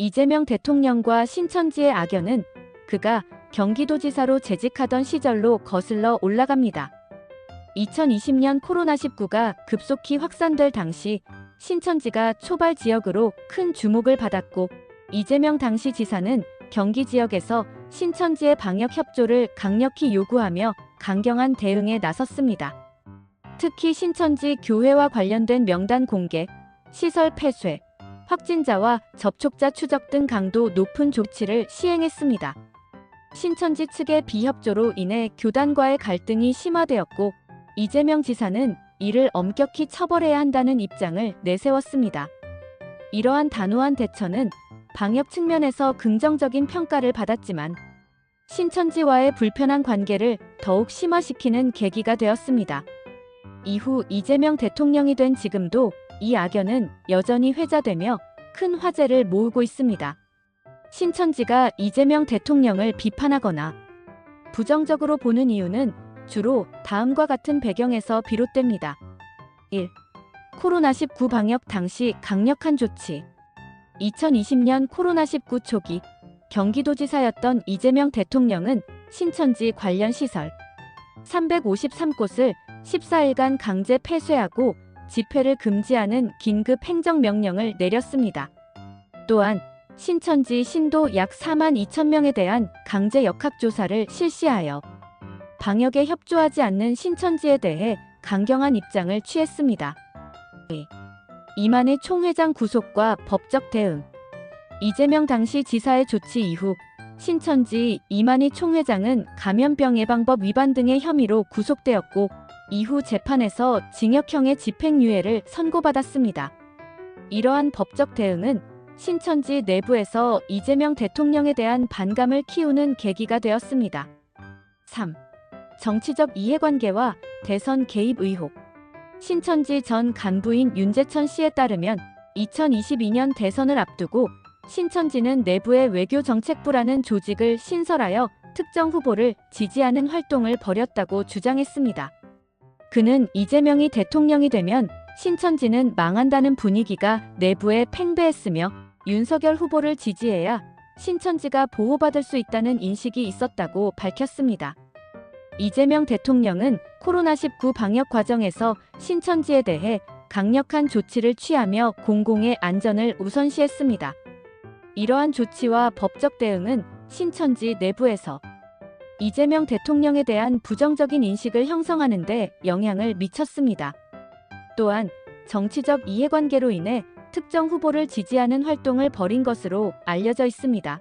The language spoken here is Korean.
이재명 대통령과 신천지의 악연은 그가 경기도지사로 재직하던 시절로 거슬러 올라갑니다. 2020년 코로나19가 급속히 확산될 당시 신천지가 초발 지역으로 큰 주목을 받았고, 이재명 당시 지사는 경기 지역에서 신천지의 방역 협조를 강력히 요구하며 강경한 대응에 나섰습니다. 특히 신천지 교회와 관련된 명단 공개, 시설 폐쇄, 확진자와 접촉자 추적 등 강도 높은 조치를 시행했습니다. 신천지 측의 비협조로 인해 교단과의 갈등이 심화되었고, 이재명 지사는 이를 엄격히 처벌해야 한다는 입장을 내세웠습니다. 이러한 단호한 대처는 방역 측면에서 긍정적인 평가를 받았지만 신천지와의 불편한 관계를 더욱 심화시키는 계기가 되었습니다. 이후 이재명 대통령이 된 지금도 이 악연은 여전히 회자되며 큰 화제를 모으고 있습니다. 신천지가 이재명 대통령을 비판하거나 부정적으로 보는 이유는 주로 다음과 같은 배경에서 비롯됩니다. 1. 코로나19 방역 당시 강력한 조치. 2020년 코로나19 초기 경기도지사였던 이재명 대통령은 신천지 관련 시설 353곳을 14일간 강제 폐쇄하고 집회를 금지하는 긴급 행정명령을 내렸습니다. 또한 신천지 신도 약 4만 2천 명에 대한 강제 역학조사를 실시하여 방역에 협조하지 않는 신천지에 대해 강경한 입장을 취했습니다. 이만희 총회장 구속과 법적 대응. 이재명 당시 지사의 조치 이후 신천지 이만희 총회장은 감염병 예방법 위반 등의 혐의로 구속되었고, 이후 재판에서 징역형의 집행유예를 선고받았습니다. 이러한 법적 대응은 신천지 내부에서 이재명 대통령에 대한 반감을 키우는 계기가 되었습니다. 3. 정치적 이해관계와 대선 개입 의혹. 신천지 전 간부인 윤재천 씨에 따르면 2022년 대선을 앞두고 신천지는 내부의 외교정책부라는 조직을 신설하여 특정 후보를 지지하는 활동을 벌였다고 주장했습니다. 그는 이재명이 대통령이 되면 신천지는 망한다는 분위기가 내부에 팽배했으며 윤석열 후보를 지지해야 신천지가 보호받을 수 있다는 인식이 있었다고 밝혔습니다. 이재명 대통령은 코로나19 방역 과정에서 신천지에 대해 강력한 조치를 취하며 공공의 안전을 우선시했습니다. 이러한 조치와 법적 대응은 신천지 내부에서 이재명 대통령에 대한 부정적인 인식을 형성하는 데 영향을 미쳤습니다. 또한 정치적 이해관계로 인해 특정 후보를 지지하는 활동을 벌인 것으로 알려져 있습니다.